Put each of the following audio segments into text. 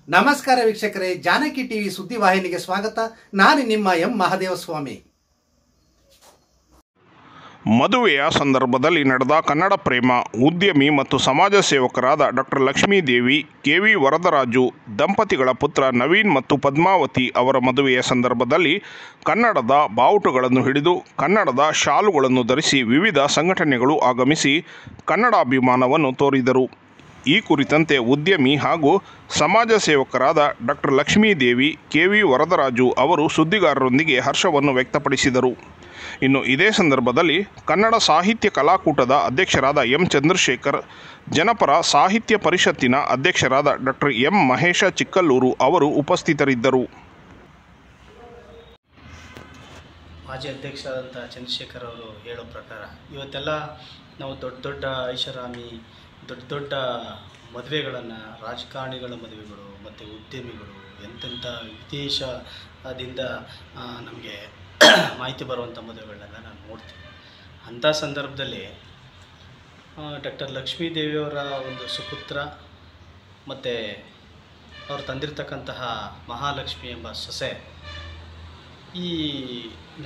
ನಮಸ್ಕಾರ ವೀಕ್ಷಕರೇ, ಜಾನಕಿ ಟಿವಿ ಸುದ್ದಿವಾಹಿನಿಗೆ ಸ್ವಾಗತ. ನಾನು ನಿಮ್ಮ ಎಂ ಮಹದೇವಸ್ವಾಮಿ. ಮದುವೆಯ ಸಂದರ್ಭದಲ್ಲಿ ನಡೆದ ಕನ್ನಡ ಪ್ರೇಮ ಉದ್ಯಮಿ ಮತ್ತು ಸಮಾಜ ಸೇವಕರಾದ ಡಾಕ್ಟರ್ ಲಕ್ಷ್ಮೀದೇವಿ ಕೆ.ವಿ. ವರದರಾಜು ದಂಪತಿಗಳ ಪುತ್ರ ನವೀನ್ ಮತ್ತು ಪದ್ಮಾವತಿ ಅವರ ಮದುವೆಯ ಸಂದರ್ಭದಲ್ಲಿ ಕನ್ನಡದ ಬಾವುಟಗಳನ್ನು ಹಿಡಿದು ಕನ್ನಡದ ಶಾಲುಗಳನ್ನು ಧರಿಸಿ ವಿವಿಧ ಸಂಘಟನೆಗಳು ಆಗಮಿಸಿ ಕನ್ನಡಾಭಿಮಾನವನ್ನು ತೋರಿದರು. ಈ ಕುರಿತಂತೆ ಉದ್ಯಮಿ ಹಾಗೂ ಸಮಾಜ ಸೇವಕರಾದ ಡಾಕ್ಟರ್ ಲಕ್ಷ್ಮೀದೇವಿ ಕೆ.ವಿ. ವರದರಾಜು ಅವರು ಸುದ್ದಿಗಾರರೊಂದಿಗೆ ಹರ್ಷವನ್ನು ವ್ಯಕ್ತಪಡಿಸಿದರು. ಇನ್ನು ಇದೇ ಸಂದರ್ಭದಲ್ಲಿ ಕನ್ನಡ ಸಾಹಿತ್ಯ ಕಲಾಕೂಟದ ಅಧ್ಯಕ್ಷರಾದ ಎಂ ಚಂದ್ರಶೇಖರ್, ಜನಪರ ಸಾಹಿತ್ಯ ಪರಿಷತ್ತಿನ ಅಧ್ಯಕ್ಷರಾದ ಡಾಕ್ಟರ್ ಎಂ ಮಹೇಶ ಚಿಕ್ಕಲ್ಲೂರು ಅವರು ಉಪಸ್ಥಿತರಿದ್ದರು. ಮಾಜಿ ಅಧ್ಯಕ್ಷರಾದಂಥ ಚಂದ್ರಶೇಖರ್ ಅವರು ಹೇಳೋ ಪ್ರಕಾರ ಇವತ್ತೆಲ್ಲ ನಾವು ದೊಡ್ಡ ದೊಡ್ಡ ಐಷಾರಾಮಿ, ದೊಡ್ಡ ದೊಡ್ಡ ಮದುವೆಗಳನ್ನು, ರಾಜಕಾರಣಿಗಳ ಮದುವೆಗಳು ಮತ್ತು ಉದ್ಯಮಿಗಳು ಎಂತೆಂಥ ವಿದೇಶದಿಂದ ನಮಗೆ ಮಾಹಿತಿ ಬರುವಂಥ ಮದುವೆಗಳನ್ನೆಲ್ಲ ನಾನು ನೋಡ್ತೀನಿ. ಅಂಥ ಸಂದರ್ಭದಲ್ಲಿ ಡಾಕ್ಟರ್ ಲಕ್ಷ್ಮೀದೇವಿಯವರ ಒಂದು ಸುಪುತ್ರ ಮತ್ತು ಅವರು ತಂದಿರತಕ್ಕಂತಹ ಮಹಾಲಕ್ಷ್ಮಿ ಎಂಬ ಸೊಸೆ ಈ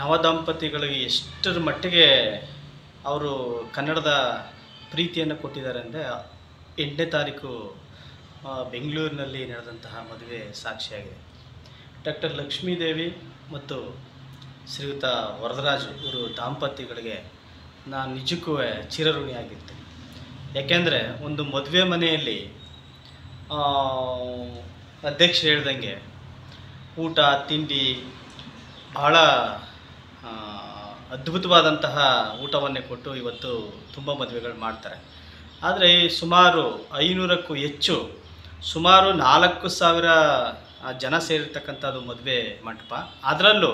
ನವದಂಪತಿಗಳಿಗೆ ಎಷ್ಟರ ಮಟ್ಟಿಗೆ ಅವರು ಕನ್ನಡದ ಪ್ರೀತಿಯನ್ನು ಕೊಟ್ಟಿದ್ದಾರೆ ಅಂದರೆ 8ನೇ ತಾರೀಕು ಬೆಂಗಳೂರಿನಲ್ಲಿ ನಡೆದಂತಹ ಮದುವೆ ಸಾಕ್ಷಿಯಾಗಿದೆ. ಡಾಕ್ಟರ್ ಲಕ್ಷ್ಮೀದೇವಿ ಮತ್ತು ಶ್ರೀಯುತ ವರದರಾಜು ಇವರು ದಾಂಪತ್ಯಗಳಿಗೆ ನಾನು ನಿಜಕ್ಕೂ ಚಿರಋಣಿಯಾಗಿರ್ತೀನಿ. ಯಾಕೆಂದರೆ ಒಂದು ಮದುವೆ ಮನೆಯಲ್ಲಿ ಅಧ್ಯಕ್ಷರು ಹೇಳ್ದಂಗೆ ಊಟ ತಿಂಡಿ ಬಹಳ ಅದ್ಭುತವಾದಂತಹ ಊಟವನ್ನೇ ಕೊಟ್ಟು ಇವತ್ತು ತುಂಬ ಮದುವೆಗಳು ಮಾಡ್ತಾರೆ. ಆದರೆ ಸುಮಾರು 500ಕ್ಕೂ ಹೆಚ್ಚು, ಸುಮಾರು 4,000 ಜನ ಸೇರಿರ್ತಕ್ಕಂಥದ್ದು ಮದುವೆ ಮಂಟಪ. ಅದರಲ್ಲೂ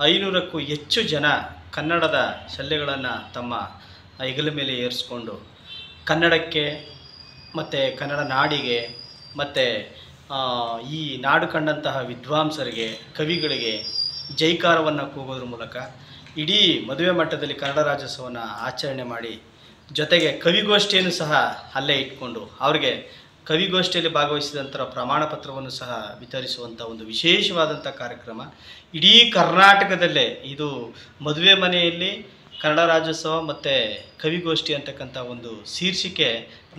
500ಕ್ಕೂ ಹೆಚ್ಚು ಜನ ಕನ್ನಡದ ಶಲ್ಯಗಳನ್ನು ತಮ್ಮ ಹೆಗಲ ಮೇಲೆ ಏರಿಸ್ಕೊಂಡು ಕನ್ನಡಕ್ಕೆ ಮತ್ತು ಕನ್ನಡ ನಾಡಿಗೆ ಮತ್ತು ಈ ನಾಡು ಕಂಡಂತಹ ವಿದ್ವಾಂಸರಿಗೆ, ಕವಿಗಳಿಗೆ ಜೈಕಾರವನ್ನು ಕೂಗೋದ್ರ ಮೂಲಕ ಇಡೀ ಮದುವೆ ಮಟ್ಟದಲ್ಲಿ ಕನ್ನಡ ರಾಜ್ಯೋತ್ಸವವನ್ನು ಆಚರಣೆ ಮಾಡಿ, ಜೊತೆಗೆ ಕವಿಗೋಷ್ಠಿಯನ್ನು ಸಹ ಅಲ್ಲೇ ಇಟ್ಕೊಂಡು ಅವರಿಗೆ ಕವಿಗೋಷ್ಠಿಯಲ್ಲಿ ಭಾಗವಹಿಸಿದಂಥ ಪ್ರಮಾಣ ಪತ್ರವನ್ನು ಸಹ ವಿತರಿಸುವಂಥ ಒಂದು ವಿಶೇಷವಾದಂಥ ಕಾರ್ಯಕ್ರಮ ಇಡೀ ಕರ್ನಾಟಕದಲ್ಲೇ. ಇದು ಮದುವೆ ಮನೆಯಲ್ಲಿ ಕನ್ನಡ ರಾಜ್ಯೋತ್ಸವ ಮತ್ತು ಕವಿಗೋಷ್ಠಿ ಅಂತಕ್ಕಂಥ ಒಂದು ಶೀರ್ಷಿಕೆ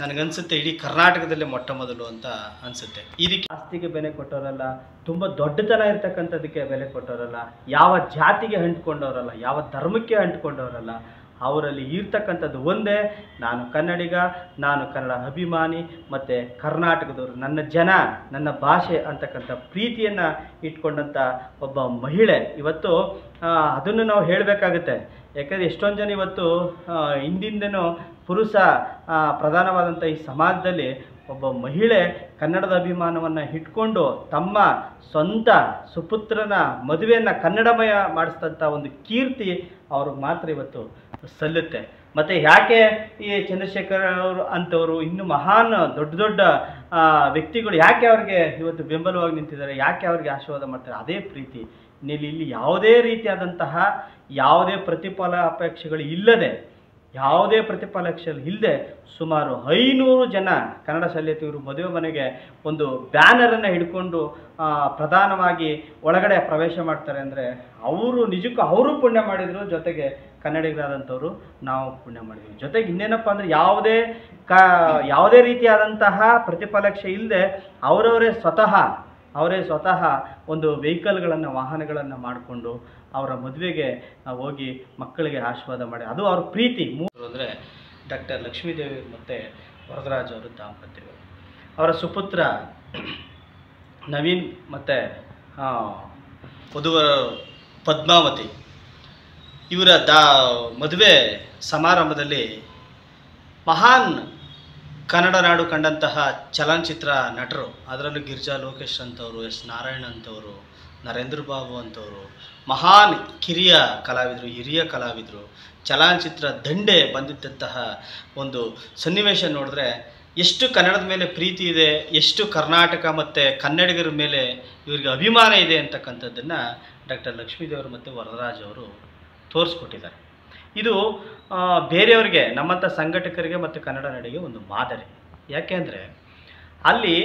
ನನಗನ್ಸುತ್ತೆ ಇಡೀ ಕರ್ನಾಟಕದಲ್ಲೇ ಮೊಟ್ಟ ಮೊದಲು ಅಂತ ಅನಿಸುತ್ತೆ. ಇದಕ್ಕೆ ಆಸ್ತಿಗೆ ಬೆಲೆ ಕೊಟ್ಟವರಲ್ಲ, ತುಂಬ ದೊಡ್ಡತನ ಇರ್ತಕ್ಕಂಥದ್ದಕ್ಕೆ ಬೆಲೆ ಕೊಟ್ಟವರಲ್ಲ, ಯಾವ ಜಾತಿಗೆ ಅಂಟ್ಕೊಂಡವರಲ್ಲ, ಯಾವ ಧರ್ಮಕ್ಕೆ ಅಂಟ್ಕೊಂಡವರಲ್ಲ. ಅವರಲ್ಲಿ ಇರ್ತಕ್ಕಂಥದ್ದು ಒಂದೇ, ನಾನು ಕನ್ನಡಿಗ, ನಾನು ಕನ್ನಡ ಅಭಿಮಾನಿ ಮತ್ತು ಕರ್ನಾಟಕದವರು, ನನ್ನ ಜನ, ನನ್ನ ಭಾಷೆ ಅಂತಕ್ಕಂಥ ಪ್ರೀತಿಯನ್ನು ಇಟ್ಕೊಂಡಂಥ ಒಬ್ಬ ಮಹಿಳೆ. ಇವತ್ತು ಅದನ್ನು ನಾವು ಹೇಳಬೇಕಾಗುತ್ತೆ. ಯಾಕಂದರೆ ಎಷ್ಟೊಂದು ಜನ ಇವತ್ತು ಹಿಂದಿಂದನೂ ಪುರುಷ ಪ್ರಧಾನವಾದಂಥ ಈ ಸಮಾಜದಲ್ಲಿ ಒಬ್ಬ ಮಹಿಳೆ ಕನ್ನಡದ ಅಭಿಮಾನವನ್ನು ಇಟ್ಕೊಂಡು ತಮ್ಮ ಸ್ವಂತ ಸುಪುತ್ರನ ಮದುವೆಯನ್ನು ಕನ್ನಡಮಯ ಮಾಡಿಸಿದಂಥ ಒಂದು ಕೀರ್ತಿ ಅವ್ರಿಗೆ ಮಾತ್ರ ಇವತ್ತು ಸಲ್ಲುತ್ತೆ. ಮತ್ತು ಯಾಕೆ ಈ ಚಂದ್ರಶೇಖರ್ ಅವರು ಅಂಥವರು ಇನ್ನೂ ಮಹಾನ್ ದೊಡ್ಡ ದೊಡ್ಡ ವ್ಯಕ್ತಿಗಳು ಯಾಕೆ ಅವ್ರಿಗೆ ಇವತ್ತು ಬೆಂಬಲವಾಗಿ ನಿಂತಿದ್ದಾರೆ, ಯಾಕೆ ಅವ್ರಿಗೆ ಆಶೀರ್ವಾದ ಮಾಡ್ತಾರೆ? ಅದೇ ಪ್ರೀತಿ. ಇಲ್ಲಿ ಯಾವುದೇ ರೀತಿಯಾದಂತಹ ಯಾವುದೇ ಪ್ರತಿಫಲ ಅಪೇಕ್ಷೆಗಳು ಇಲ್ಲದೆ, ಯಾವುದೇ ಪ್ರತಿಫಲಾಪೇಕ್ಷೆಗಳು ಇಲ್ಲದೆ ಸುಮಾರು 500 ಜನ ಕನ್ನಡ ಶಲ್ಯತಿಯವರು ಮದುವೆ ಮನೆಗೆ ಒಂದು ಬ್ಯಾನರನ್ನು ಹಿಡ್ಕೊಂಡು ಪ್ರಧಾನವಾಗಿ ಒಳಗಡೆ ಪ್ರವೇಶ ಮಾಡ್ತಾರೆ ಅಂದರೆ ಅವರು ನಿಜಕ್ಕೂ ಅವರು ಪುಣ್ಯ ಮಾಡಿದರು, ಜೊತೆಗೆ ಕನ್ನಡಿಗರಾದಂಥವ್ರು ನಾವು ಪುಣ್ಯ ಮಾಡಿದ್ವಿ. ಜೊತೆಗೆ ಇನ್ನೇನಪ್ಪ ಅಂದರೆ ಯಾವುದೇ ರೀತಿಯಾದಂತಹ ಪ್ರತಿಫಲಾಪೇಕ್ಷೆ ಇಲ್ಲದೆ ಅವರವರೇ ಸ್ವತಃ ಒಂದು ವೆಹಿಕಲ್ಗಳನ್ನು, ವಾಹನಗಳನ್ನು ಮಾಡಿಕೊಂಡು ಅವರ ಮದುವೆಗೆ ಹೋಗಿ ಮಕ್ಕಳಿಗೆ ಆಶೀರ್ವಾದ ಮಾಡಿ, ಅದು ಅವ್ರ ಪ್ರೀತಿ. ಅಂದರೆ ಡಾಕ್ಟರ್ ಲಕ್ಷ್ಮೀದೇವಿ ಮತ್ತು ವರದರಾಜ್ ಅವರು ದಾಂಪತ್ಯಗಳು. ಅವರ ಸುಪುತ್ರ ನವೀನ್ ಮತ್ತು ವಧುವರ ಪದ್ಮಾವತಿ ಇವರ ಮದುವೆ ಸಮಾರಂಭದಲ್ಲಿ ಮಹಾನ್ ಕನ್ನಡ ನಾಡು ಕಂಡಂತಹ ಚಲನಚಿತ್ರ ನಟರು, ಅದರಲ್ಲೂ ಗಿರಿಜಾ ಲೋಕೇಶ್ ಅಂತವರು, ಎಸ್ ನಾರಾಯಣ್ ಅಂತವರು, ನರೇಂದ್ರ ಬಾಬು ಅಂತವರು, ಮಹಾನ್ ಹಿರಿಯ ಕಲಾವಿದರು, ಚಲನಚಿತ್ರ ದಂಡೆ ಬಂದಿದ್ದಂತಹ ಒಂದು ಸನ್ನಿವೇಶ ನೋಡಿದ್ರೆ ಎಷ್ಟು ಕನ್ನಡದ ಮೇಲೆ ಪ್ರೀತಿ ಇದೆ, ಎಷ್ಟು ಕರ್ನಾಟಕ ಮತ್ತು ಕನ್ನಡಿಗರ ಮೇಲೆ ಇವರಿಗೆ ಅಭಿಮಾನ ಇದೆ ಅಂತಕ್ಕಂಥದ್ದನ್ನು ಡಾಕ್ಟರ್ ಲಕ್ಷ್ಮೀದೇವರು ಮತ್ತು ವರದರಾಜ್ ಅವರು ತೋರಿಸ್ಕೊಟ್ಟಿದ್ದಾರೆ. ಇದು ಬೇರೆಯವರಿಗೆ, ನಮ್ಮಂಥ ಸಂಘಟಕರಿಗೆ ಮತ್ತು ಕನ್ನಡ ನಾಡಿಗೆ ಒಂದು ಮಾದರಿ. ಯಾಕೆ ಅಂದರೆ ಅಲ್ಲಿ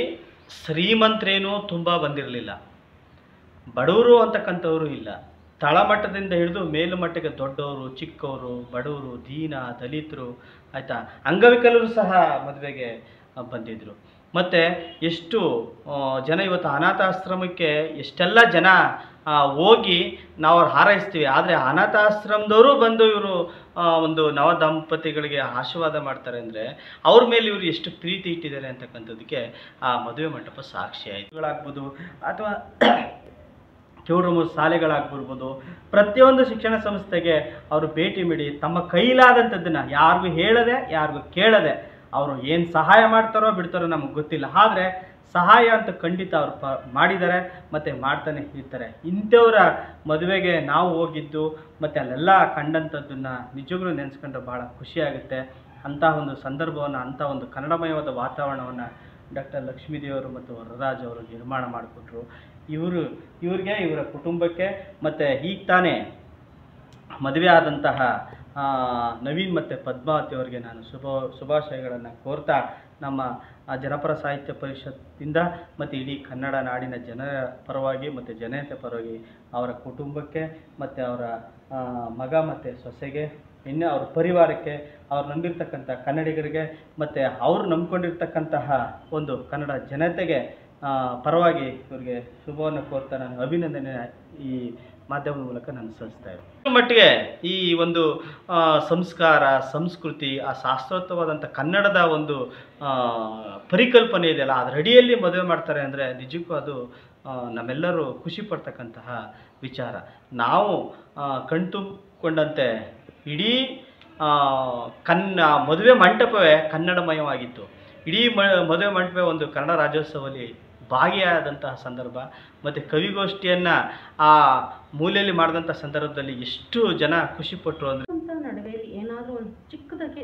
ಶ್ರೀಮಂತರೇನೂ ತುಂಬ ಬಂದಿರಲಿಲ್ಲ, ಬಡವರು ಅಂತಕ್ಕಂಥವರು ಇಲ್ಲ. ತಳಮಟ್ಟದಿಂದ ಹಿಡಿದು ಮೇಲುಮಟ್ಟಕ್ಕೆ ದೊಡ್ಡವರು, ಚಿಕ್ಕವರು, ಬಡವರು, ದೀನ, ದಲಿತರು, ಆಯಿತಾ, ಅಂಗವಿಕಲರು ಸಹ ಮದುವೆಗೆ ಬಂದಿದ್ದರು. ಮತ್ತು ಎಷ್ಟು ಜನ ಇವತ್ತು ಅನಾಥಾಶ್ರಮಕ್ಕೆ ಎಷ್ಟೆಲ್ಲ ಜನ ಹೋಗಿ ನಾವು ಅವ್ರು ಹಾರೈಸ್ತೀವಿ, ಆದರೆ ಅನಾಥಾಶ್ರಮದವರು ಬಂದು ಇವರು ಒಂದು ನವ ದಂಪತಿಗಳಿಗೆ ಆಶೀರ್ವಾದ ಮಾಡ್ತಾರೆ ಅಂದರೆ ಅವ್ರ ಮೇಲೆ ಇವರು ಎಷ್ಟು ಪ್ರೀತಿ ಇಟ್ಟಿದ್ದಾರೆ ಅಂತಕ್ಕಂಥದ್ದಕ್ಕೆ ಆ ಮದುವೆ ಮಂಟಪ ಸಾಕ್ಷಿ ಆಯಿತುಗಳಾಗ್ಬೋದು, ಅಥವಾ ಚೌಡಮು ಶಾಲೆಗಳಾಗ್ಬಿರ್ಬೋದು, ಪ್ರತಿಯೊಂದು ಶಿಕ್ಷಣ ಸಂಸ್ಥೆಗೆ ಅವರು ಭೇಟಿ ನೀಡಿ ತಮ್ಮ ಕೈಲಾದಂಥದ್ದನ್ನು ಯಾರಿಗೂ ಹೇಳದೆ ಯಾರಿಗೂ ಕೇಳದೆ ಅವರು ಏನು ಸಹಾಯ ಮಾಡ್ತಾರೋ ಬಿಡ್ತಾರೋ ನಮಗೆ ಗೊತ್ತಿಲ್ಲ, ಆದರೆ ಸಹಾಯ ಅಂತ ಖಂಡಿತ ಅವರು ಮಾಡಿದ್ದಾರೆ ಮತ್ತು ಮಾಡ್ತಾನೆ ಇರ್ತಾರೆ. ಇಂಥವರ ಮದುವೆಗೆ ನಾವು ಹೋಗಿದ್ದು ಮತ್ತು ಅಲ್ಲೆಲ್ಲ ಕಂಡಂಥದ್ದನ್ನು ನಿಜವಾಗ್ಲೂ ನೆನೆಸ್ಕೊಂಡ್ರೆ ಭಾಳ ಖುಷಿಯಾಗುತ್ತೆ. ಅಂಥ ಒಂದು ಸಂದರ್ಭವನ್ನು, ಅಂಥ ಒಂದು ಕನ್ನಡಮಯವಾದ ವಾತಾವರಣವನ್ನು ಡಾಕ್ಟರ್ ಲಕ್ಷ್ಮೀದೇವರು ಮತ್ತು ವರದರಾಜ್ ಅವರು ನಿರ್ಮಾಣ ಮಾಡಿಕೊಟ್ರು. ಇವ್ರಿಗೆ, ಇವರ ಕುಟುಂಬಕ್ಕೆ ಮತ್ತು ಈಗ ತಾನೇ ಮದುವೆ ಆದಂತಹ ನವೀನ್ ಮತ್ತು ಪದ್ಮಾವತಿ ಅವರಿಗೆ ನಾನು ಶುಭಾಶಯಗಳನ್ನು ಕೋರ್ತಾ, ನಮ್ಮ ಜನಪರ ಸಾಹಿತ್ಯ ಪರಿಷತ್ತಿಂದ ಮತ್ತು ಇಡೀ ಕನ್ನಡ ನಾಡಿನ ಜನರ ಪರವಾಗಿ ಮತ್ತು ಜನತೆ ಪರವಾಗಿ ಅವರ ಕುಟುಂಬಕ್ಕೆ ಮತ್ತು ಅವರ ಮಗ ಮತ್ತು ಸೊಸೆಗೆ, ಇನ್ನು ಅವ್ರ ಪರಿವಾರಕ್ಕೆ, ಅವ್ರು ನಂಬಿರ್ತಕ್ಕಂಥ ಕನ್ನಡಿಗರಿಗೆ ಮತ್ತು ಅವರು ನಂಬ್ಕೊಂಡಿರ್ತಕ್ಕಂತಹ ಒಂದು ಕನ್ನಡ ಜನತೆಗೆ ಪರವಾಗಿ ಇವರಿಗೆ ಶುಭವನ್ನು ಕೋರ್ತಾ ನಾನು ಅಭಿನಂದನೆ ಈ ಮಾಧ್ಯಮದ ಮೂಲಕ ನಾನು ಸಲ್ಲಿಸ್ತಾ ಇದ್ದೀನಿ. ಮಟ್ಟಿಗೆ ಈ ಒಂದು ಸಂಸ್ಕಾರ, ಸಂಸ್ಕೃತಿ, ಆ ಶಾಸ್ತ್ರೋಕ್ತವಾದಂಥ ಕನ್ನಡದ ಒಂದು ಪರಿಕಲ್ಪನೆ ಇದೆಯಲ್ಲ, ಅದರ ಅಡಿಯಲ್ಲಿ ಮದುವೆ ಮಾಡ್ತಾರೆ ಅಂದರೆ ನಿಜಕ್ಕೂ ಅದು ನಮ್ಮೆಲ್ಲರೂ ಖುಷಿ ಪಡ್ತಕ್ಕಂತಹ ವಿಚಾರ. ನಾವು ಕಣ್ತುಂಬಿಕೊಂಡಂತೆ ಇಡೀ ಮದುವೆ ಮಂಟಪವೇ ಕನ್ನಡಮಯವಾಗಿತ್ತು. ಇಡೀ ಮದುವೆ ಮಂಟಪ ಒಂದು ಕನ್ನಡ ರಾಜ್ಯೋತ್ಸವದಲ್ಲಿ ಭಾಗಿಯಾದಂತಹ ಸಂದರ್ಭ ಮತ್ತು ಕವಿಗೋಷ್ಠಿಯನ್ನು ಆ ಮೂಲೆಯಲ್ಲಿ ಮಾಡಿದಂಥ ಸಂದರ್ಭದಲ್ಲಿ ಎಷ್ಟು ಜನ ಖುಷಿಪಟ್ಟರು ಅಂದರೆ ನಡುವೆಯಲ್ಲಿ ಏನಾದರೂ ಒಂದು ಚಿಕ್ಕದಕ್ಕೆ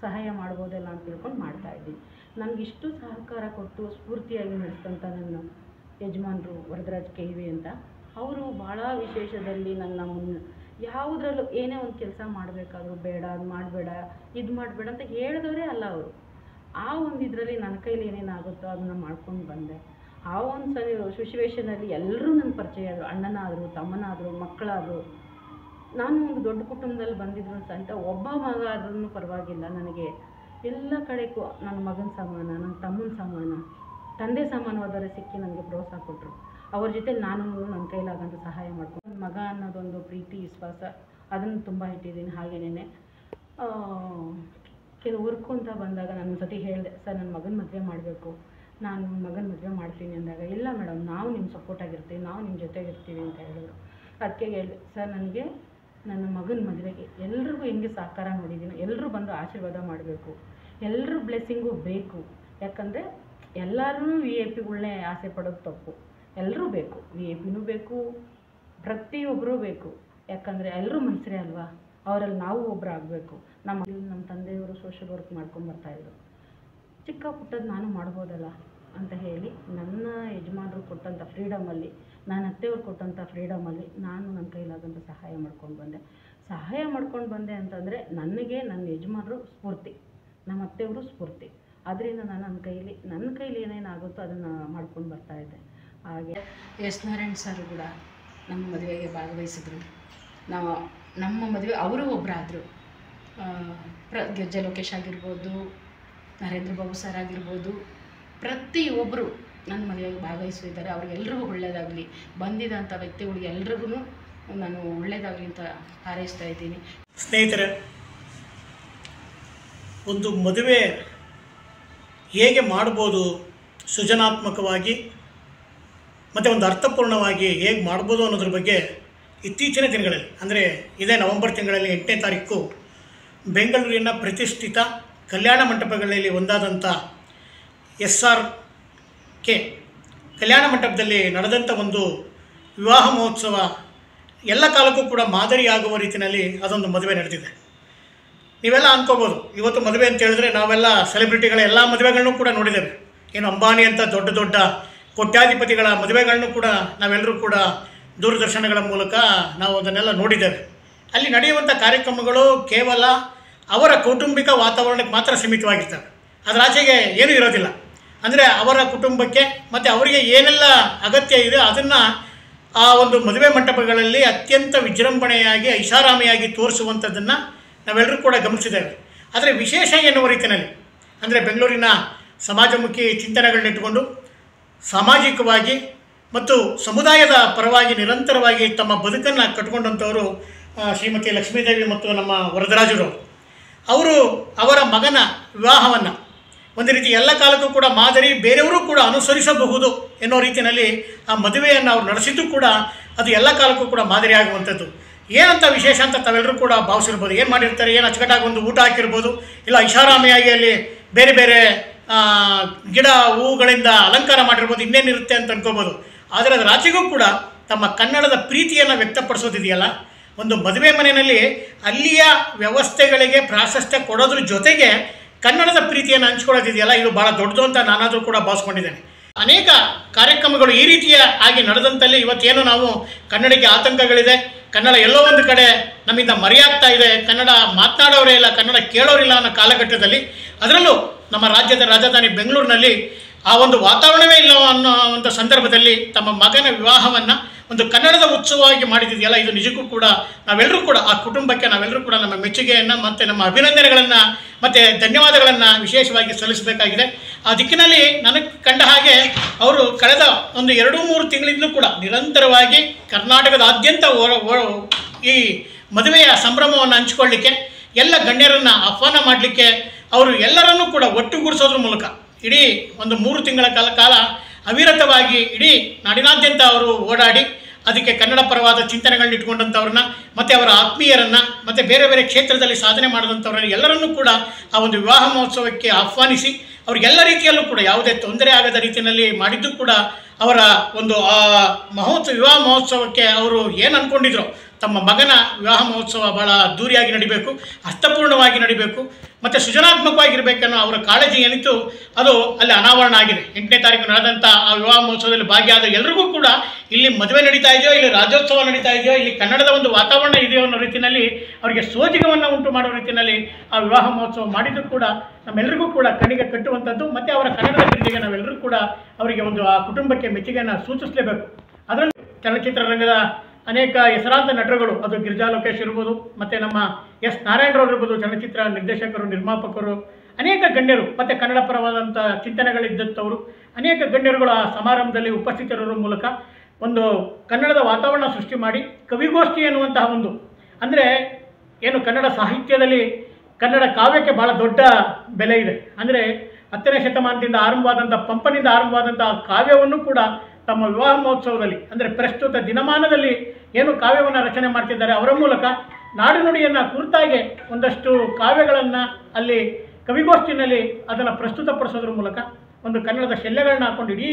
ಸಹಾಯ ಮಾಡ್ಬೋದಲ್ಲ ಅಂತ ತಿಳ್ಕೊಂಡು ಮಾಡ್ತಾ ಇದ್ದೀನಿ. ನನಗಿಷ್ಟು ಸಹಕಾರ ಕೊಟ್ಟು ಸ್ಫೂರ್ತಿಯಾಗಿ ನಡೆಸ್ತಂಥ ನನ್ನ ಯಜಮಾನರು ವರದರಾಜ್ KV ಅಂತ, ಅವರು ಭಾಳ ವಿಶೇಷದಲ್ಲಿ ನನ್ನ ಯಾವುದ್ರಲ್ಲೂ ಏನೇ ಒಂದು ಕೆಲಸ ಮಾಡಬೇಕಾದ್ರೂ ಬೇಡ, ಅದು ಮಾಡಬೇಡ, ಇದು ಮಾಡಬೇಡ ಅಂತ ಹೇಳಿದವರೇ ಅಲ್ಲ ಅವರು. ಆ ಒಂದು ಇದರಲ್ಲಿ ನನ್ನ ಕೈಲಿ ಏನೇನಾಗುತ್ತೋ ಅದನ್ನು ಮಾಡ್ಕೊಂಡು ಬಂದೆ. ಆ ಒಂದು ಸಿಚುವೇಷನಲ್ಲಿ ಎಲ್ಲರೂ ನನ್ನ ಪರಿಚಯ ಆದರು, ಅಣ್ಣನಾದರು, ತಮ್ಮನಾದರು, ಮಕ್ಕಳಾದರು. ನಾನು ಒಂದು ದೊಡ್ಡ ಕುಟುಂಬದಲ್ಲಿ ಬಂದಿದ್ರು ಅಂತ ಒಬ್ಬ ಮಗ ಆದ್ರೂ ಪರವಾಗಿಲ್ಲ, ನನಗೆ ಎಲ್ಲ ಕಡೆಗೂ ನನ್ನ ಮಗನ ಸಮಾನ, ನನ್ನ ತಮ್ಮನ ಸಮಾನ, ತಂದೆ ಸಮಾನವಾದರೆ ಸಿಕ್ಕಿ ನನಗೆ ಪ್ರೋತ್ಸಾಹ ಕೊಟ್ಟರು. ಅವ್ರ ಜೊತೆ ನಾನು ನನ್ನ ಕೈಲಾಗಂತ ಸಹಾಯ ಮಾಡ್ಕೊಂಡು ನನ್ನ ಮಗ ಅನ್ನೋದೊಂದು ಪ್ರೀತಿ ವಿಶ್ವಾಸ ಅದನ್ನು ತುಂಬ ಇಟ್ಟಿದ್ದೀನಿ. ಹಾಗೇನೇ ಕೆಲವ್ರಿಗೂ ಅಂತ ಬಂದಾಗ ನಾನು ಒಂದು ಸತಿ ಹೇಳಿದೆ, ಸರ್ ನನ್ನ ಮಗನ ಮದುವೆ ಮಾಡಬೇಕು, ನಾನು ಮಗನ ಮದುವೆ ಮಾಡ್ತೀನಿ ಅಂದಾಗ, ಇಲ್ಲ ಮೇಡಮ್ ನಾವು ನಿಮ್ಮ ಸಪೋರ್ಟಾಗಿರ್ತೀವಿ, ನಾವು ನಿಮ್ಮ ಜೊತೆಗಿರ್ತೀವಿ ಅಂತ ಹೇಳಿದ್ರು. ಅದಕ್ಕೆ ಹೇಳಿದೆ, ಸರ್ ನನಗೆ ನನ್ನ ಮಗನ ಮದುವೆಗೆ ಎಲ್ರಿಗೂ ಹೆಂಗೆ ಸಹಕಾರ ನೋಡಿದ್ದೀನಿ, ಎಲ್ಲರೂ ಬಂದು ಆಶೀರ್ವಾದ ಮಾಡಬೇಕು, ಎಲ್ಲರ ಬ್ಲೆಸ್ಸಿಂಗು ಬೇಕು. ಯಾಕಂದರೆ ಎಲ್ಲರೂ VIP ಆಸೆ ಪಡೋದು ತಪ್ಪು. ಎಲ್ಲರೂ ಬೇಕು, VIP ಬೇಕು, ಪ್ರತಿಯೊಬ್ಬರೂ ಬೇಕು. ಯಾಕಂದರೆ ಎಲ್ಲರೂ ಮನುಷ್ಯರೇ ಅಲ್ವಾ, ಅವರಲ್ಲಿ ನಾವು ಒಬ್ಬರು ಆಗಬೇಕು. ನಮ್ಮ ತಂದೆಯವರು ಸೋಷಿಯಲ್ ವರ್ಕ್ ಮಾಡ್ಕೊಂಡು ಬರ್ತಾಯಿದ್ರು. ಚಿಕ್ಕ ಪುಟ್ಟದ್ದು ನಾನು ಮಾಡ್ಬೋದಲ್ಲ ಅಂತ ಹೇಳಿ ನನ್ನ ಯಜಮಾನರು ಕೊಟ್ಟಂಥ ಫ್ರೀಡಮಲ್ಲಿ, ನನ್ನ ಅತ್ತೆಯವ್ರು ಕೊಟ್ಟಂಥ ಫ್ರೀಡಮಲ್ಲಿ ನಾನು ನನ್ನ ಕೈಲಾದಂಥ ಸಹಾಯ ಮಾಡ್ಕೊಂಡು ಬಂದೆ ಅಂತಂದರೆ ನನಗೆ ನನ್ನ ಯಜಮಾನರು ಸ್ಫೂರ್ತಿ, ನಮ್ಮ ಅತ್ತೆಯವರು ಸ್ಫೂರ್ತಿ. ಅದರಿಂದ ನಾನು ನನ್ನ ಕೈಲಿ ಏನೇನಾಗುತ್ತೋ ಅದನ್ನು ಮಾಡ್ಕೊಂಡು ಬರ್ತಾಯಿದ್ದೆ. ಹಾಗೆ ಎಸ್ ನಾರಾಯಣ್ ಸರ್ ಕೂಡ ನಮ್ಮ ಮದುವೆಗೆ ಭಾಗವಹಿಸಿದ್ರು. ನಮ್ಮ ಮದುವೆ ಅವರು ಒಬ್ಬರಾದರು. ಗೆಜ್ಜೆ ಲೋಕೇಶ್ ಆಗಿರ್ಬೋದು, ನರೇಂದ್ರ ಬಾಬು ಸರ್ ಆಗಿರ್ಬೋದು, ಪ್ರತಿಯೊಬ್ಬರು ನನ್ನ ಮದುವೆಗೆ ಭಾಗವಹಿಸಿದ್ದಾರೆ. ಅವ್ರಿಗೆಲ್ರಿಗೂ ಒಳ್ಳೆಯದಾಗಲಿ, ಬಂದಿದ್ದಂಥ ವ್ಯಕ್ತಿಗಳಿಗೆ ಎಲ್ರಿಗೂ ನಾನು ಒಳ್ಳೆಯದಾಗಲಿ ಅಂತ ಹಾರೈಸ್ತಾ ಇದ್ದೀನಿ. ಸ್ನೇಹಿತರೆ, ಒಂದು ಮದುವೆ ಹೇಗೆ ಮಾಡ್ಬೋದು ಸೃಜನಾತ್ಮಕವಾಗಿ ಮತ್ತು ಒಂದು ಅರ್ಥಪೂರ್ಣವಾಗಿ ಹೇಗೆ ಮಾಡ್ಬೋದು ಅನ್ನೋದ್ರ ಬಗ್ಗೆ ಇತ್ತೀಚಿನ ದಿನಗಳಲ್ಲಿ, ಅಂದರೆ ಇದೇ ನವೆಂಬರ್ ತಿಂಗಳಲ್ಲಿ 8ನೇ ತಾರೀಕು ಬೆಂಗಳೂರಿನ ಪ್ರತಿಷ್ಠಿತ ಕಲ್ಯಾಣ ಮಂಟಪಗಳಲ್ಲಿ ಒಂದಾದಂಥ SRK ಕಲ್ಯಾಣ ಮಂಟಪದಲ್ಲಿ ನಡೆದಂಥ ಒಂದು ವಿವಾಹ ಮಹೋತ್ಸವ ಎಲ್ಲ ಕಾಲಕ್ಕೂ ಕೂಡ ಮಾದರಿಯಾಗುವ ರೀತಿಯಲ್ಲಿ ಅದೊಂದು ಮದುವೆ ನಡೆದಿದೆ. ನೀವೆಲ್ಲ ಅಂದ್ಕೋಬೋದು, ಇವತ್ತು ಮದುವೆ ಅಂತ ಹೇಳಿದ್ರೆ ನಾವೆಲ್ಲ ಸೆಲೆಬ್ರಿಟಿಗಳ ಎಲ್ಲ ಮದುವೆಗಳನ್ನೂ ಕೂಡ ನೋಡಿದ್ದೇವೆ. ಏನು ಅಂಬಾನಿ ಅಂತ ದೊಡ್ಡ ದೊಡ್ಡ ಕೋಟ್ಯಾಧಿಪತಿಗಳ ಮದುವೆಗಳನ್ನು ಕೂಡ ನಾವೆಲ್ಲರೂ ಕೂಡ ದೂರದರ್ಶನಗಳ ಮೂಲಕ ನಾವು ಅದನ್ನೆಲ್ಲ ನೋಡಿದ್ದೇವೆ. ಅಲ್ಲಿ ನಡೆಯುವಂಥ ಕಾರ್ಯಕ್ರಮಗಳು ಕೇವಲ ಅವರ ಕೌಟುಂಬಿಕ ವಾತಾವರಣಕ್ಕೆ ಮಾತ್ರ ಸೀಮಿತವಾಗಿರ್ತವೆ, ಅದರ ಆಚೆಗೆ ಏನೂ ಇರೋದಿಲ್ಲ. ಅಂದರೆ ಅವರ ಕುಟುಂಬಕ್ಕೆ ಮತ್ತು ಅವರಿಗೆ ಏನೆಲ್ಲ ಅಗತ್ಯ ಇದೆ ಅದನ್ನು ಆ ಒಂದು ಮದುವೆ ಮಂಟಪಗಳಲ್ಲಿ ಅತ್ಯಂತ ವಿಜೃಂಭಣೆಯಾಗಿ ಐಷಾರಾಮಿಯಾಗಿ ತೋರಿಸುವಂಥದ್ದನ್ನು ನಾವೆಲ್ಲರೂ ಕೂಡ ಗಮನಿಸಿದ್ದೇವೆ. ಆದರೆ ವಿಶೇಷ ಎನ್ನುವ ರೀತಿಯಲ್ಲಿ ಅಂದರೆ ಬೆಂಗಳೂರಿನ ಸಮಾಜಮುಖಿ ಚಿಂತನೆಗಳನ್ನಿಟ್ಟುಕೊಂಡು ಸಾಮಾಜಿಕವಾಗಿ ಮತ್ತು ಸಮುದಾಯದ ಪರವಾಗಿ ನಿರಂತರವಾಗಿ ತಮ್ಮ ಬದುಕನ್ನು ಕಟ್ಟಿಕೊಂಡಂಥವರು ಶ್ರೀಮತಿ ಲಕ್ಷ್ಮೀದೇವಿ ಮತ್ತು ನಮ್ಮ ವರದರಾಜರು. ಅವರು ಅವರ ಮಗನ ವಿವಾಹವನ್ನು ಒಂದು ರೀತಿ ಎಲ್ಲ ಕಾಲಕ್ಕೂ ಕೂಡ ಮಾದರಿ, ಬೇರೆಯವರು ಕೂಡ ಅನುಸರಿಸಬಹುದು ಎನ್ನೋ ರೀತಿಯಲ್ಲಿ ಆ ಮದುವೆಯನ್ನು ಅವರು ನಡೆಸಿದ್ದು ಕೂಡ ಅದು ಎಲ್ಲ ಕಾಲಕ್ಕೂ ಕೂಡ ಮಾದರಿ ಆಗುವಂಥದ್ದು. ಏನಂತ ವಿಶೇಷ ಅಂತ ತಾವೆಲ್ಲರೂ ಕೂಡ ಭಾವಿಸಿರ್ಬೋದು. ಏನು ಮಾಡಿರ್ತಾರೆ, ಏನು ಅಚ್ಚುಕಟ್ಟಾಗಿ ಒಂದು ಊಟ ಹಾಕಿರ್ಬೋದು, ಇಲ್ಲ ಐಷಾರಾಮಿಯಾಗಿ ಅಲ್ಲಿ ಬೇರೆ ಬೇರೆ ಗಿಡ ಹೂವುಗಳಿಂದ ಅಲಂಕಾರ ಮಾಡಿರ್ಬೋದು, ಇನ್ನೇನಿರುತ್ತೆ ಅಂತ ಅನ್ಕೋಬೋದು. ಆದರೆ ಅದರ ಆಚೆಗೂ ಕೂಡ ತಮ್ಮ ಕನ್ನಡದ ಪ್ರೀತಿಯನ್ನು ವ್ಯಕ್ತಪಡಿಸೋದಿದೆಯಲ್ಲ, ಒಂದು ಮದುವೆ ಮನೆಯಲ್ಲಿ ಅಲ್ಲಿಯ ವ್ಯವಸ್ಥೆಗಳಿಗೆ ಪ್ರಾಶಸ್ತ್ಯ ಕೊಡೋದ್ರ ಜೊತೆಗೆ ಕನ್ನಡದ ಪ್ರೀತಿಯನ್ನು ಹಂಚ್ಕೊಳ್ಳೋದಿದೆಯಲ್ಲ, ಇದು ಭಾಳ ದೊಡ್ಡದು ಅಂತ ನಾನಾದರೂ ಕೂಡ ಭಾವಿಸ್ಕೊಂಡಿದ್ದೇನೆ. ಅನೇಕ ಕಾರ್ಯಕ್ರಮಗಳು ಈ ರೀತಿಯ ಆಗಿ ನಡೆದಂತಲ್ಲಿ ಇವತ್ತೇನು ನಾವು ಕನ್ನಡಕ್ಕೆ ಆತಂಕಗಳಿದೆ, ಕನ್ನಡ ಎಲ್ಲೋ ಒಂದು ಕಡೆ ನಮ್ಮಿಂದ ಮರೆಯಾಗ್ತಾ ಇದೆ, ಕನ್ನಡ ಮಾತನಾಡೋರೇ ಇಲ್ಲ, ಕನ್ನಡ ಕೇಳೋರಿಲ್ಲ ಅನ್ನೋ ಕಾಲಘಟ್ಟದಲ್ಲಿ, ಅದರಲ್ಲೂ ನಮ್ಮ ರಾಜ್ಯದ ರಾಜಧಾನಿ ಬೆಂಗಳೂರಿನಲ್ಲಿ ಆ ಒಂದು ವಾತಾವರಣವೇ ಇಲ್ಲ ಅನ್ನೋ ಒಂದು ಸಂದರ್ಭದಲ್ಲಿ ತಮ್ಮ ಮಗನ ವಿವಾಹವನ್ನು ಒಂದು ಕನ್ನಡದ ಉತ್ಸವವಾಗಿ ಮಾಡಿದೆಯಲ್ಲ, ಇದು ನಿಜಕ್ಕೂ ಕೂಡ ನಾವೆಲ್ಲರೂ ಕೂಡ ಆ ಕುಟುಂಬಕ್ಕೆ ನಾವೆಲ್ಲರೂ ಕೂಡ ನಮ್ಮ ಮೆಚ್ಚುಗೆಯನ್ನು ಮತ್ತು ನಮ್ಮ ಅಭಿನಂದನೆಗಳನ್ನು ಮತ್ತು ಧನ್ಯವಾದಗಳನ್ನು ವಿಶೇಷವಾಗಿ ಸಲ್ಲಿಸಬೇಕಾಗಿದೆ. ಆ ದಿಕ್ಕಿನಲ್ಲಿ ನನಗೆ ಕಂಡ ಹಾಗೆ ಅವರು ಕಳೆದ ಒಂದು 2-3 ತಿಂಗಳಿಂದಲೂ ಕೂಡ ನಿರಂತರವಾಗಿ ಕರ್ನಾಟಕದಾದ್ಯಂತ ಈ ಮದುವೆಯ ಸಂಭ್ರಮವನ್ನು ಹಂಚಿಕೊಳ್ಳಿಕ್ಕೆ ಎಲ್ಲ ಗಣ್ಯರನ್ನು ಆಹ್ವಾನ ಮಾಡಲಿಕ್ಕೆ ಅವರು ಎಲ್ಲರನ್ನೂ ಕೂಡ ಒಟ್ಟುಗೂಡಿಸೋದ್ರ ಮೂಲಕ ಇಡೀ ಒಂದು 3 ತಿಂಗಳ ಕಾಲ ಅವಿರತವಾಗಿ ಇಡೀ ನಾಡಿನಾದ್ಯಂತ ಅವರು ಓಡಾಡಿ ಅದಕ್ಕೆ ಕನ್ನಡ ಪರವಾದ ಚಿಂತನೆಗಳನ್ನ ಇಟ್ಕೊಂಡಂಥವ್ರನ್ನ ಮತ್ತು ಅವರ ಆತ್ಮೀಯರನ್ನು ಮತ್ತು ಬೇರೆ ಬೇರೆ ಕ್ಷೇತ್ರದಲ್ಲಿ ಸಾಧನೆ ಮಾಡಿದಂಥವ್ರನ್ನ ಎಲ್ಲರನ್ನೂ ಕೂಡ ಆ ಒಂದು ವಿವಾಹ ಮಹೋತ್ಸವಕ್ಕೆ ಆಹ್ವಾನಿಸಿ ಅವರಿಗೆಲ್ಲ ರೀತಿಯಲ್ಲೂ ಕೂಡ ಯಾವುದೇ ತೊಂದರೆ ಆಗದ ರೀತಿಯಲ್ಲಿ ಮಾಡಿದ್ದು ಕೂಡ ಅವರ ಒಂದು ಆ ವಿವಾಹ ಮಹೋತ್ಸವಕ್ಕೆ ಅವರು ಏನು ಅಂದ್ಕೊಂಡಿದ್ರು, ತಮ್ಮ ಮಗನ ವಿವಾಹ ಮಹೋತ್ಸವ ಭಾಳ ಅದ್ದೂರಿಯಾಗಿ ನಡಿಬೇಕು, ಅರ್ಥಪೂರ್ಣವಾಗಿ ನಡಿಬೇಕು ಮತ್ತು ಸೃಜನಾತ್ಮಕವಾಗಿರಬೇಕನ್ನೋ ಅವರ ಕಾಳಜಿ ಏನಿತ್ತು ಅದು ಅಲ್ಲಿ ಅನಾವರಣ ಆಗಿದೆ. 8ನೇ ತಾರೀಕು ನಡೆದಂಥ ಆ ವಿವಾಹ ಮಹೋತ್ಸವದಲ್ಲಿ ಭಾಗಿಯಾದ ಎಲ್ಲರಿಗೂ ಕೂಡ ಇಲ್ಲಿ ಮದುವೆ ನಡೀತಾ ಇದೆಯೋ, ಇಲ್ಲಿ ರಾಜ್ಯೋತ್ಸವ ನಡೀತಾ ಇದೆಯೋ, ಇಲ್ಲಿ ಕನ್ನಡದ ಒಂದು ವಾತಾವರಣ ಇದೆಯೋ ಅನ್ನೋ ರೀತಿಯಲ್ಲಿ ಅವರಿಗೆ ಸೋಜಿಗವನ್ನು ಉಂಟು ಮಾಡೋ ರೀತಿಯಲ್ಲಿ ಆ ವಿವಾಹ ಮಹೋತ್ಸವ ಮಾಡಿದ್ದು ಕೂಡ ನಮ್ಮೆಲ್ಲರಿಗೂ ಕೂಡ ಕಣ್ಣಿಗೆ ಕಟ್ಟುವಂಥದ್ದು. ಮತ್ತು ಅವರ ಕನ್ನಡದ ಪ್ರೀತಿಗೆ ನಾವೆಲ್ಲರೂ ಕೂಡ ಅವರಿಗೆ ಒಂದು ಆ ಕುಟುಂಬಕ್ಕೆ ಮೆಚ್ಚುಗೆಯನ್ನು ಸೂಚಿಸಲೇಬೇಕು. ಅದರಲ್ಲಿ ಚಲನಚಿತ್ರರಂಗದ ಅನೇಕ ಹೆಸರಾಂತ ನಟರುಗಳು, ಅದು ಗಿರಿಜಾ ಲೋಕೇಶ್ ಇರ್ಬೋದು, ಮತ್ತು ನಮ್ಮ ಎಸ್ ನಾರಾಯಣರವರು ಇರ್ಬೋದು, ಚಲನಚಿತ್ರ ನಿರ್ದೇಶಕರು, ನಿರ್ಮಾಪಕರು, ಅನೇಕ ಗಣ್ಯರು ಮತ್ತು ಕನ್ನಡ ಪರವಾದಂಥ ಚಿಂತನೆಗಳಿದ್ದಂಥವರು ಅನೇಕ ಗಣ್ಯರುಗಳು ಆ ಸಮಾರಂಭದಲ್ಲಿ ಉಪಸ್ಥಿತರಿರುವ ಮೂಲಕ ಒಂದು ಕನ್ನಡದ ವಾತಾವರಣ ಸೃಷ್ಟಿ ಮಾಡಿ ಕವಿಗೋಷ್ಠಿ ಎನ್ನುವಂತಹ ಒಂದು, ಅಂದರೆ ಏನು ಕನ್ನಡ ಸಾಹಿತ್ಯದಲ್ಲಿ ಕನ್ನಡ ಕಾವ್ಯಕ್ಕೆ ಭಾಳ ದೊಡ್ಡ ಬೆಲೆ ಇದೆ. ಅಂದರೆ 10ನೇ ಶತಮಾನದಿಂದ ಆರಂಭವಾದಂಥ ಪಂಪನಿಂದ ಆರಂಭವಾದಂಥ ಕಾವ್ಯವನ್ನು ಕೂಡ ತಮ್ಮ ವಿವಾಹ ಮಹೋತ್ಸವದಲ್ಲಿ, ಅಂದರೆ ಪ್ರಸ್ತುತ ದಿನಮಾನದಲ್ಲಿ ಏನು ಕಾವ್ಯವನ್ನು ರಚನೆ ಮಾಡ್ತಿದ್ದಾರೆ ಅವರ ಮೂಲಕ ನಾಡು ನುಡಿಯನ್ನು ಕುರಿತಾಗಿ ಒಂದಷ್ಟು ಕಾವ್ಯಗಳನ್ನು ಅಲ್ಲಿ ಕವಿಗೋಷ್ಠಿನಲ್ಲಿ ಅದನ್ನು ಪ್ರಸ್ತುತಪಡಿಸೋದ್ರ ಮೂಲಕ ಒಂದು ಕನ್ನಡದ ಶೆಲ್ಲೆಗಳನ್ನ ಹಾಕೊಂಡು ಇಡೀ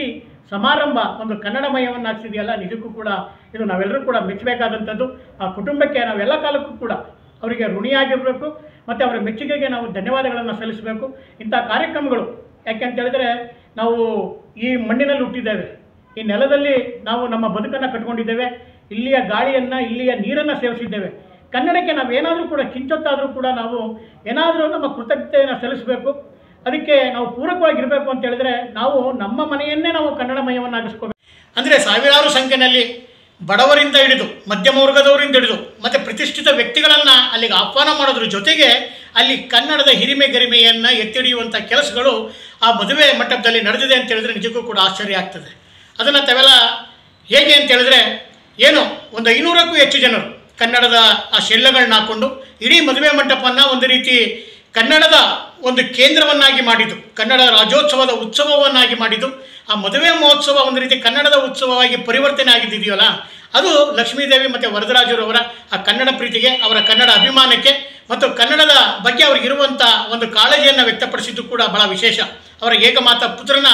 ಸಮಾರಂಭ ಒಂದು ಕನ್ನಡಮಯವನ್ನು ಹಾಕ್ಸಿದೆಯಲ್ಲ, ನಿಜಕ್ಕೂ ಕೂಡ ಇದು ನಾವೆಲ್ಲರೂ ಕೂಡ ಮೆಚ್ಚಬೇಕಾದಂಥದ್ದು. ಆ ಕುಟುಂಬಕ್ಕೆ ನಾವೆಲ್ಲ ಕಾಲಕ್ಕೂ ಕೂಡ ಅವರಿಗೆ ಋಣಿಯಾಗಿರಬೇಕು ಮತ್ತು ಅವರ ಮೆಚ್ಚುಗೆಗೆ ನಾವು ಧನ್ಯವಾದಗಳನ್ನು ಸಲ್ಲಿಸಬೇಕು. ಇಂಥ ಕಾರ್ಯಕ್ರಮಗಳು ಯಾಕೆ ಅಂತ ಹೇಳಿದ್ರೆ, ನಾವು ಈ ಮಣ್ಣಿನಲ್ಲಿ ಹುಟ್ಟಿದ್ದೇವೆ, ಈ ನೆಲದಲ್ಲಿ ನಾವು ನಮ್ಮ ಬದುಕನ್ನು ಕಟ್ಕೊಂಡಿದ್ದೇವೆ, ಇಲ್ಲಿಯ ಗಾಳಿಯನ್ನು ಇಲ್ಲಿಯ ನೀರನ್ನು ಸೇವಿಸಿದ್ದೇವೆ. ಕನ್ನಡಕ್ಕೆ ನಾವೇನಾದರೂ ಕೂಡ ಕಿಂಚೊತ್ತಾದರೂ ಕೂಡ ನಾವು ಏನಾದರೂ ನಮ್ಮ ಕೃತಜ್ಞತೆಯನ್ನು ಸಲ್ಲಿಸಬೇಕು. ಅದಕ್ಕೆ ನಾವು ಪೂರಕವಾಗಿರಬೇಕು ಅಂತ ಹೇಳಿದ್ರೆ ನಾವು ನಮ್ಮ ಮನೆಯನ್ನೇ ನಾವು ಕನ್ನಡಮಯವನ್ನಾಗಿಸ್ಕೋಬೇಕು. ಅಂದರೆ ಸಾವಿರಾರು ಸಂಖ್ಯೆಯಲ್ಲಿ ಬಡವರಿಂದ ಹಿಡಿದು ಮಧ್ಯಮ ವರ್ಗದವರಿಂದ ಹಿಡಿದು ಮತ್ತು ಪ್ರತಿಷ್ಠಿತ ವ್ಯಕ್ತಿಗಳನ್ನು ಅಲ್ಲಿಗೆ ಆಹ್ವಾನ ಮಾಡೋದ್ರ ಜೊತೆಗೆ ಅಲ್ಲಿ ಕನ್ನಡದ ಹಿರಿಮೆ ಗರಿಮೆಯನ್ನು ಎತ್ತಿ ಹಿಡಿಯುವಂಥ ಕೆಲಸಗಳು ಆ ಮದುವೆ ಮಂಟಪದಲ್ಲಿ ನಡೆದಿದೆ ಅಂತ ಹೇಳಿದ್ರೆ ನಿಜಕ್ಕೂ ಕೂಡ ಆಶ್ಚರ್ಯ ಆಗ್ತದೆ. ಅದನ್ನು ತಾವೆಲ್ಲ ಹೇಗೆ ಅಂತ ಹೇಳಿದ್ರೆ, ಏನು ಒಂದು 500ಕ್ಕೂ ಹೆಚ್ಚು ಜನರು ಕನ್ನಡದ ಆ ಶೆಲ್ಲೆಗಳನ್ನ ಹಾಕ್ಕೊಂಡು ಇಡೀ ಮದುವೆ ಮಂಟಪವನ್ನು ಒಂದು ರೀತಿ ಕನ್ನಡದ ಒಂದು ಕೇಂದ್ರವನ್ನಾಗಿ ಮಾಡಿದ್ದು, ಕನ್ನಡ ರಾಜ್ಯೋತ್ಸವದ ಉತ್ಸವವನ್ನಾಗಿ ಮಾಡಿದ್ದು. ಆ ಮದುವೆ ಮಹೋತ್ಸವ ಒಂದು ರೀತಿ ಕನ್ನಡದ ಉತ್ಸವವಾಗಿ ಪರಿವರ್ತನೆ ಆಗಿದೆಯಲ್ಲ, ಅದು ಲಕ್ಷ್ಮೀದೇವಿ ಮತ್ತು ವರದರಾಜರವರ ಆ ಕನ್ನಡ ಪ್ರೀತಿಗೆ, ಅವರ ಕನ್ನಡ ಅಭಿಮಾನಕ್ಕೆ ಮತ್ತು ಕನ್ನಡದ ಬಗ್ಗೆ ಅವ್ರಿಗಿರುವಂಥ ಒಂದು ಕಾಳಜಿಯನ್ನು ವ್ಯಕ್ತಪಡಿಸಿದ್ದು ಕೂಡ ಭಾಳ ವಿಶೇಷ. ಅವರ ಏಕಮಾತ ಪುತ್ರನ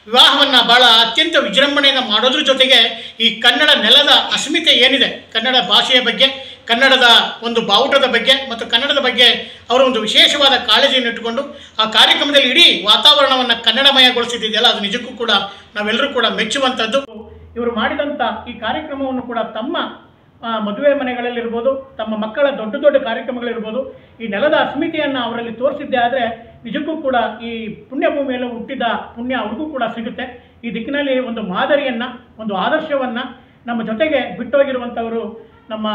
ವಿವಾಹವನ್ನು ಭಾಳ ಅತ್ಯಂತ ವಿಜೃಂಭಣೆಯನ್ನು ಮಾಡೋದ್ರ ಜೊತೆಗೆ ಈ ಕನ್ನಡ ನೆಲದ ಅಸ್ಮಿತೆ ಏನಿದೆ, ಕನ್ನಡ ಭಾಷೆಯ ಬಗ್ಗೆ, ಕನ್ನಡದ ಒಂದು ಬಾವುಟದ ಬಗ್ಗೆ ಮತ್ತು ಕನ್ನಡದ ಬಗ್ಗೆ ಅವರು ಒಂದು ವಿಶೇಷವಾದ ಕಾಳಜಿಯನ್ನು ಇಟ್ಟುಕೊಂಡು ಆ ಕಾರ್ಯಕ್ರಮದಲ್ಲಿ ಇಡೀ ವಾತಾವರಣವನ್ನು ಕನ್ನಡಮಯಗೊಳಿಸಿದೆಯಲ್ಲ, ಅದು ನಿಜಕ್ಕೂ ಕೂಡ ನಾವೆಲ್ಲರೂ ಕೂಡ ಮೆಚ್ಚುವಂಥದ್ದು. ಇವರು ಮಾಡಿದಂಥ ಈ ಕಾರ್ಯಕ್ರಮವನ್ನು ಕೂಡ ತಮ್ಮ ಮದುವೆ ಮನೆಗಳಲ್ಲಿರ್ಬೋದು, ತಮ್ಮ ಮಕ್ಕಳ ದೊಡ್ಡ ದೊಡ್ಡ ಕಾರ್ಯಕ್ರಮಗಳಿರ್ಬೋದು, ಈ ನೆಲದ ಅಸ್ಮಿತೆಯನ್ನು ಅವರಲ್ಲಿ ತೋರಿಸಿದ್ದೆ. ಆದರೆ ನಿಜಕ್ಕೂ ಕೂಡ ಈ ಪುಣ್ಯಭೂಮಿಯಲ್ಲಿ ಹುಟ್ಟಿದ ಪುಣ್ಯ ಅವ್ರಿಗೂ ಕೂಡ ಸಿಗುತ್ತೆ. ಈ ದಿಕ್ಕಿನಲ್ಲಿ ಒಂದು ಮಾದರಿಯನ್ನು, ಒಂದು ಆದರ್ಶವನ್ನು ನಮ್ಮ ಜೊತೆಗೆ ಬಿಟ್ಟೋಗಿರುವಂಥವರು ನಮ್ಮ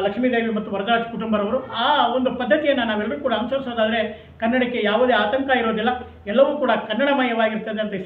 ಲಕ್ಷ್ಮೀದೇವಿ ಮತ್ತು ವರದರಾಜ್ ಕುಟುಂಬರವರು. ಆ ಒಂದು ಪದ್ಧತಿಯನ್ನು ನಾವೆಲ್ಲರೂ ಕೂಡ ಅನುಸರಿಸೋದಾದರೆ ಕನ್ನಡಕ್ಕೆ ಯಾವುದೇ ಆತಂಕ ಇರೋದಿಲ್ಲ, ಎಲ್ಲವೂ ಕೂಡ ಕನ್ನಡಮಯವಾಗಿರ್ತದೆ ಅಂತ ಈ